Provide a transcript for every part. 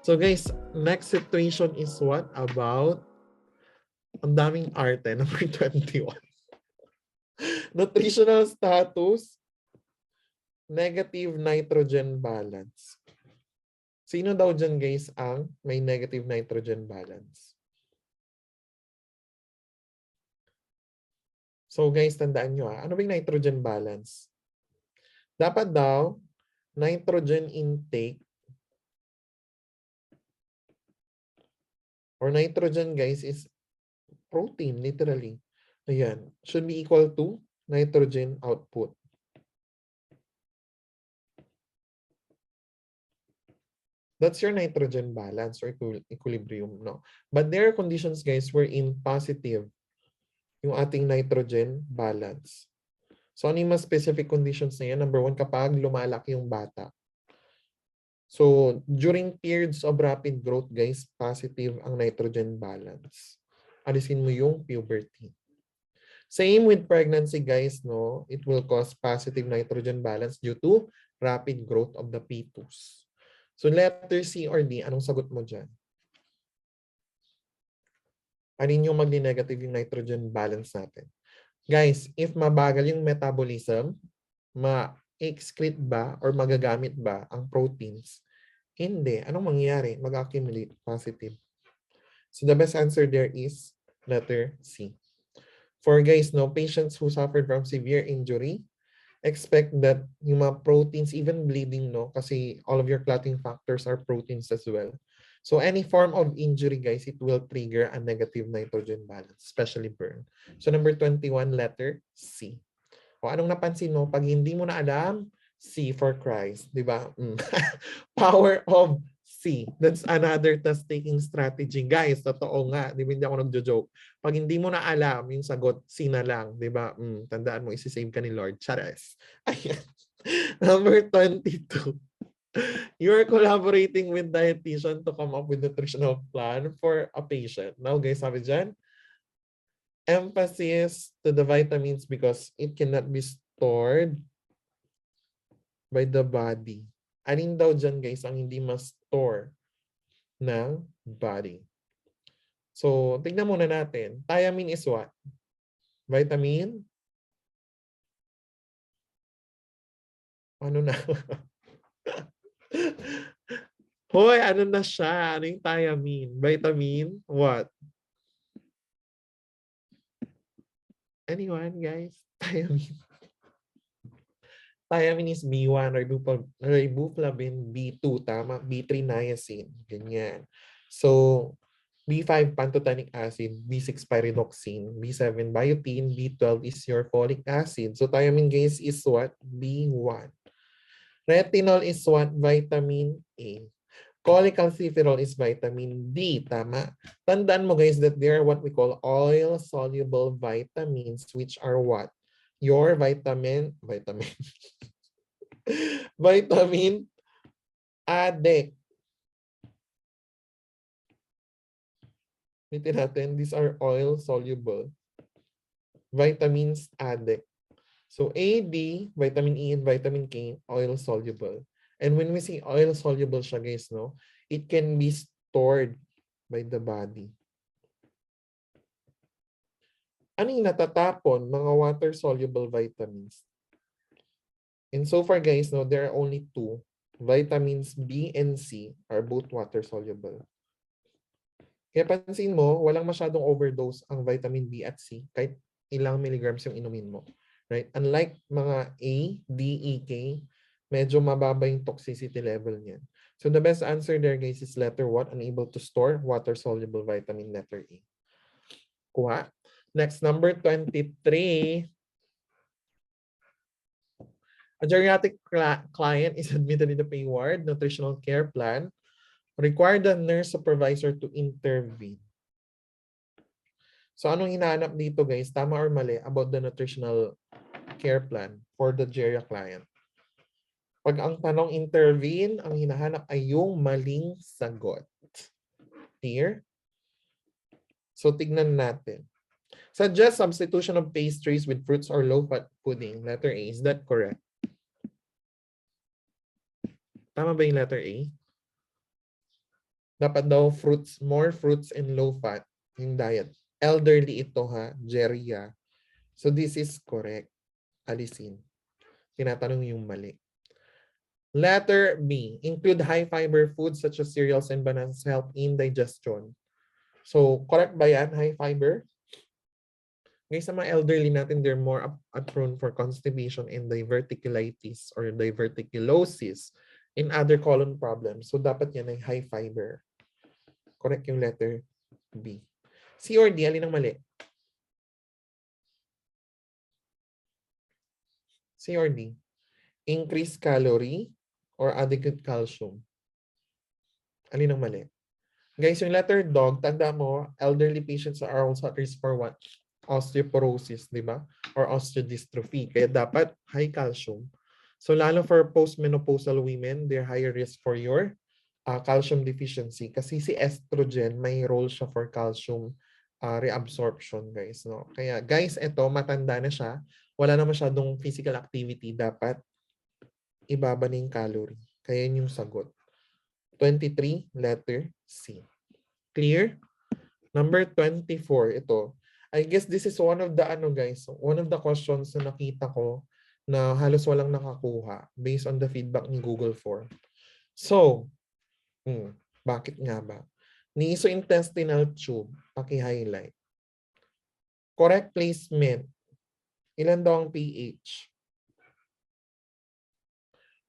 So guys, next situation is what about ang daming arte, number 21. Nutritional status, negative nitrogen balance. Sino daw dyan guys ang may negative nitrogen balance? So guys, tandaan nyo ano ba yung nitrogen balance? Dapat daw, nitrogen intake or nitrogen guys is protein, literally. Ayan, should be equal to nitrogen output. That's your nitrogen balance or equilibrium, no? But there are conditions, guys, wherein positive yung ating nitrogen balance. So, ano yung mga specific conditions na yan? Number one, kapag lumalaki yung bata. So, during periods of rapid growth, guys, positive ang nitrogen balance. Alisin mo yung puberty. Same with pregnancy, guys, no? It will cause positive nitrogen balance due to rapid growth of the fetus. So, letter C or D, anong sagot mo dyan? Alin yung magni-negative yung nitrogen balance natin? Guys, if mabagal yung metabolism, ma-excrete ba or magagamit ba ang proteins? Hindi. Anong mangyayari? Mag-accumulate positive. So, the best answer there is letter C. For guys, no, patients who suffered from severe injury, expect that yung mga proteins, even bleeding, no, kasi all of your clotting factors are proteins as well. So any form of injury, guys, it will trigger a negative nitrogen balance, especially burn. So number 21, letter C. O anong napansin mo? Pag hindi mo na alam, C for Christ. Di ba? Power of C. That's another test-taking strategy. Guys, totoo nga. Di ba hindi ako nagjo-joke? Pag hindi mo na alam yung sagot, C na lang. Di ba? Tandaan mo, isi-save ka ni Lord. Chares. Ayan. Number 22. You are collaborating with dietitian to come up with nutritional plan for a patient. Now, guys, sabi dyan, emphasis to the vitamins because it cannot be stored by the body. Alin daw dyan, guys, ang hindi ma-store ng body? So, tignan muna natin. Thiamine is what? Vitamin? Ano na? Hoy, ano na siya? Ano yung thiamine? Vitamin? What? Anyone, guys? Thiamine. Thiamine is B1, riboflavin, B2, tama? B3 niacin, ganyan. So, B5 pantothenic acid, B6 pyridoxine, B7 biotin, B12 is your folic acid. So, thiamine, guys, is what? B1. Retinol is what? Vitamin A. Cholecalciferol is vitamin D, tama? Tandaan mo, guys, that there are what we call oil-soluble vitamins, which are what? Your vitamin ADEC. Ulitin natin, these are oil-soluble vitamins ADEC. So AD, vitamin E, and vitamin K, oil-soluble. And when we say oil-soluble siya, guys, no, it can be stored by the body. Ano yung natatapon? Mga water-soluble vitamins. And so far, guys, no, there are only two. Vitamins B and C are both water-soluble. Kaya pansin mo, walang masyadong overdose ang vitamin B at C kahit ilang milligrams yung inumin mo. Right? Unlike mga A, D, E, K, medyo mababa yung toxicity level niyan. So the best answer there, guys, is letter what? Unable to store water-soluble vitamin, letter A. Kuha. Next, number 23. A geriatric client is admitted in the pay ward, nutritional care plan, require the nurse supervisor to intervene. So anong hinahanap dito, guys? Tama or mali about the nutritional care plan for the geria client? Pag ang tanong intervene, ang hinahanap ay yung maling sagot. Clear? So tignan natin. Suggest substitution of pastries with fruits or low-fat pudding. Letter A. Is that correct? Tama ba yung letter A? Dapat daw fruits, more fruits and low fat yung diet. Elderly ito ha, Jeria. So this is correct. Alisin. Tinatanong yung mali. Letter B, include high fiber foods such as cereals and bananas help in digestion. So correct ba yan, high fiber? Guys, sa mga elderly natin, they're more prone for constipation and diverticulitis or diverticulosis and other colon problems. So dapat yan ay high fiber. Correct yung letter B. C or D, alin ang mali? C or D? Increased calorie or adequate calcium? Alin ang mali? Guys, yung letter dog, tanda mo, elderly patients are also at risk for what? Osteoporosis, di ba? Or osteodystrophy. Kaya dapat high calcium. So lalo for postmenopausal women, they're higher risk for your calcium deficiency. Kasi si estrogen, may role siya for calcium reabsorption, guys. No? Kaya guys, ito, matanda na siya. Wala na masyadong physical activity. Dapat ibaba na yung calorie. Kaya yun yung sagot. 23, letter C. Clear? Number 24, ito. I guess this is one of the guys, one of the questions na nakita ko na halos walang nakakuha based on the feedback ni Google form. So, bakit nga ba? Nasointestinal tube, paki-highlight. Correct placement. Ilan daw ang pH?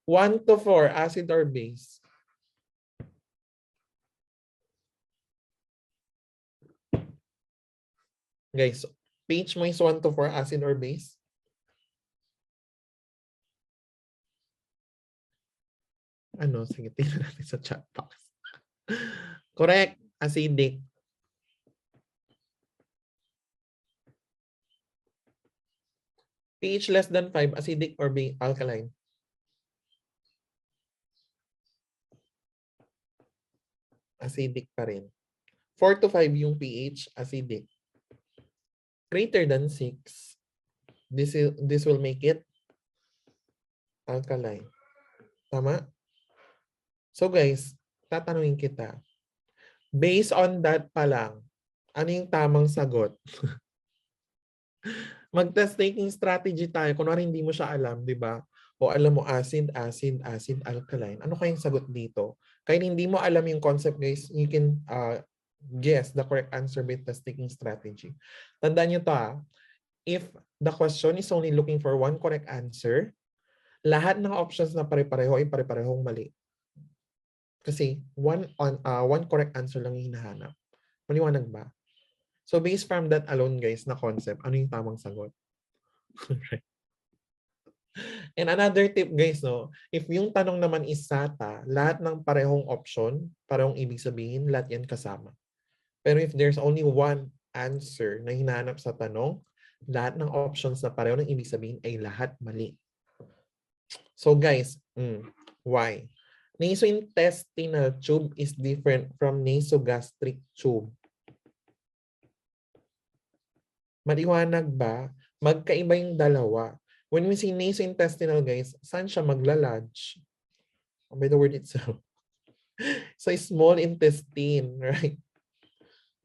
1 to 4, acid or base? Guys, pH mo is 1 to 4, acid or base? Ano? Sige, tingnan natin sa chat box. Correct, acidic. pH less than 5, acidic or alkaline? Acidic pa rin. 4 to 5 yung pH, acidic. Greater than 6, this will make it alkaline. Tama? So guys, tatanungin kita. Based on that pa lang, ano yung tamang sagot? Mag-test taking strategy tayo. Kunwari hindi mo siya alam, di ba? O alam mo acid, acid, acid, alkaline. Ano kayang sagot dito? Kahit hindi mo alam yung concept, guys, you can guess the correct answer by test taking strategy. Tandaan nyo to if the question is only looking for one correct answer, lahat ng options na pare-pareho ay pare-parehong mali. Kasi one correct answer lang yung hinahanap. Maliwanag ba? So based from that alone, guys, na concept, ano yung tamang sagot? And another tip, guys, no, if yung tanong naman is SATA, lahat ng parehong option, parehong ibig sabihin, lahat yan kasama. Pero if there's only one answer na hinahanap sa tanong, lahat ng options na pareho ng ibig sabihin ay lahat mali. So guys, why? Nasointestinal tube is different from nasogastric tube. Maliwanag ba? Magkaiba yung dalawa. When we say nasointestinal, guys, saan siya magla-lodge? By the word itself. Sa small intestine, right?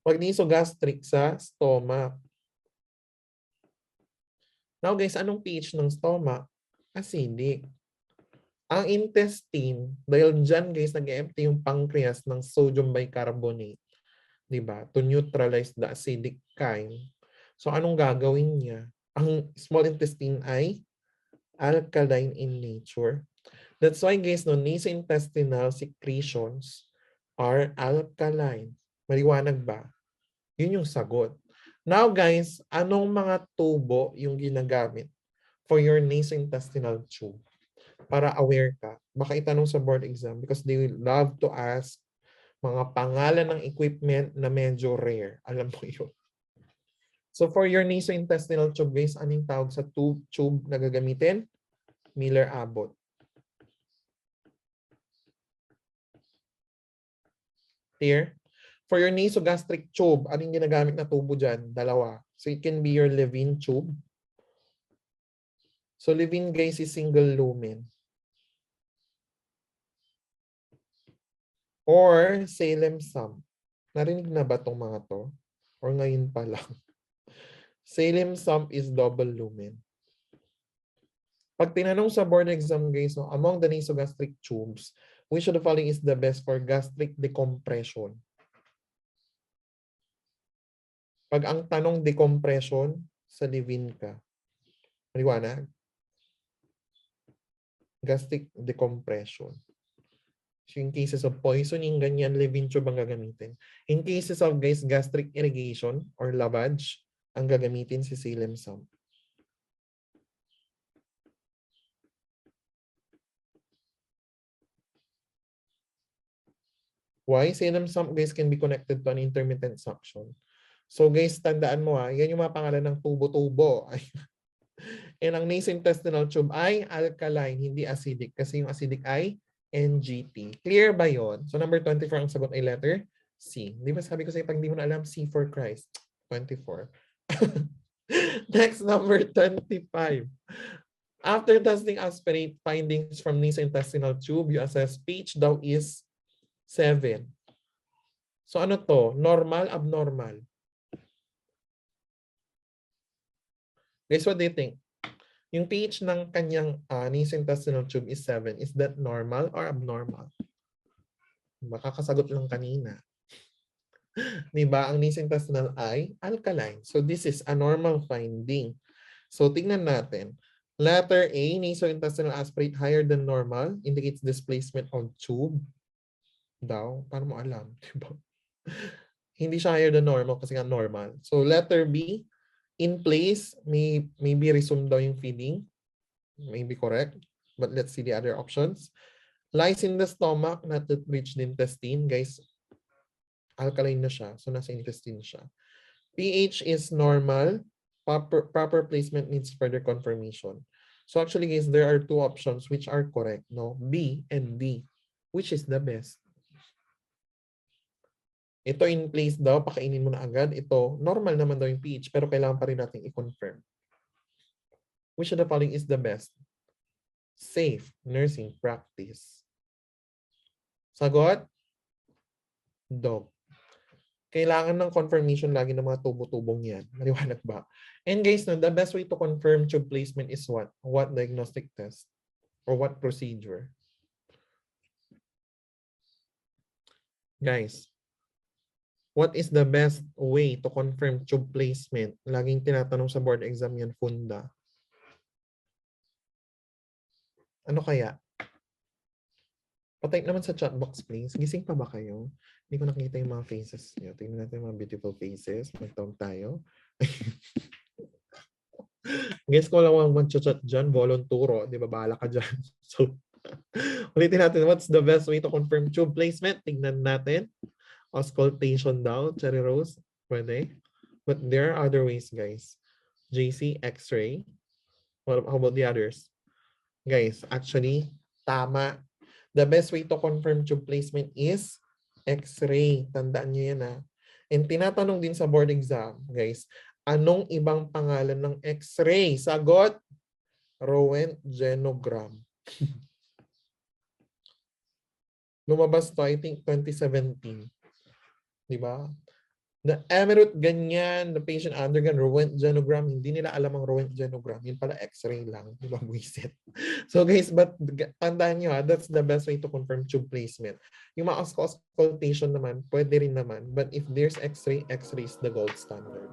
Pag nasogastric sa stomach. Now guys, anong pH ng stomach? Acidic. Ang intestine, dahil dyan guys, nag-empty yung pancreas ng sodium bicarbonate. Diba? To neutralize the acidic kind. So anong gagawin niya? Ang small intestine ay alkaline in nature. That's why guys, no, nasointestinal secretions are alkaline. Maliwanag ba? Yun yung sagot. Now guys, anong mga tubo yung ginagamit for your nasointestinal tube? Para aware ka. Baka itanong sa board exam because they will love to ask mga pangalan ng equipment na medyo rare. Alam mo yun. So for your nasointestinal tube, guys, anong tawag sa tube na gagamitin? Miller-Abbott. Clear? For your nasogastric tube, anong ginagamit na tubo dyan? Dalawa. So it can be your Levine tube. So Levine, guys, is single lumen. Or Salem sum. Narinig na ba tong mga to? Or ngayon pa lang? Salem sum is double lumen. Pag tinanong sa board exam guys, no, among the nasogastric tubes, which of the following is the best for gastric decompression? Pag ang tanong decompression, sa livin ka. Maliwanag? Gastric decompression. So in cases of poisoning, ganyan, livin tube ang gagamitin. In cases of guys, gastric irrigation or lavage, ang gagamitin si Salem sum. Why? Salem sum guys can be connected to an intermittent suction. So guys, tandaan mo yan yung mga pangalan ng tubo-tubo. And ang nasointestinal tube ay alkaline, hindi acidic. Kasi yung acidic ay NGT. Clear ba yon? So number 24 ang sagot ay letter C. Di ba sabi ko sa'yo, pag di mo na alam, C for Christ. 24. Next, number 25. After testing aspirate findings from nasointestinal tube, you assess pH daw is 7. So ano to? Normal, abnormal? Guys, what do you think? Yung pH ng kanyang nasointestinal tube is 7. Is that normal or abnormal? Baka kasagot lang kanina. Diba? Ang nasointestinal ay alkaline. So this is a normal finding. So tingnan natin. Letter A, nasointestinal aspirate higher than normal indicates displacement of tube. Daw. Paano mo alam? Diba? Hindi siya higher than normal kasi nga normal. So letter B, in place, maybe resume daw yung feeding. Maybe correct. But let's see the other options. Lies in the stomach, not that reach the intestine. Guys, alkaline na siya. So nasa intestine siya. pH is normal. Proper placement needs further confirmation. So actually guys, there are two options which are correct. No? B and D. Which is the best? Ito in place daw, pakainin mo na agad. Ito, normal naman daw yung pH, pero kailangan pa rin natin i-confirm. Which of the following is the best? Safe nursing practice. Sagot? Dog. Kailangan ng confirmation lagi ng mga tubo-tubong yan. Maliwanag ba? And guys, no, the best way to confirm tube placement is what? What diagnostic test? Or what procedure? Guys, what is the best way to confirm tube placement? Laging tinatanong sa board exam yan, Funda. Ano kaya? Patype naman sa chat box, please. Gising pa ba kayo? Hindi ko nakikita yung mga faces niyo. Tingnan natin yung mga beautiful faces. Mag-count tayo. Guess ko lang mag-chat dyan. Volonturo. Di ba? Bahala ka dyan. So, ulitin natin. What's the best way to confirm tube placement? Tingnan natin. Auscultation daw, Cherry Rose, pwede. But there are other ways, guys. JC, X-ray. How about the others? Guys, actually, tama. The best way to confirm tube placement is X-ray. Tandaan nyo yan ha. And tinatanong din sa board exam, guys, anong ibang pangalan ng X-ray? Sagot, Roentgenogram. Lumabas to, I think, 2017. Diba? The emerald ganyan, the patient undergone Roentgenogram, hindi nila alam ang Roentgenogram. Yun pala X-ray lang. Diba? Buisit. So guys, but tandaan nyo that's the best way to confirm tube placement. Yung mga auscultation naman, pwede rin naman. But if there's X-ray, X-ray is the gold standard.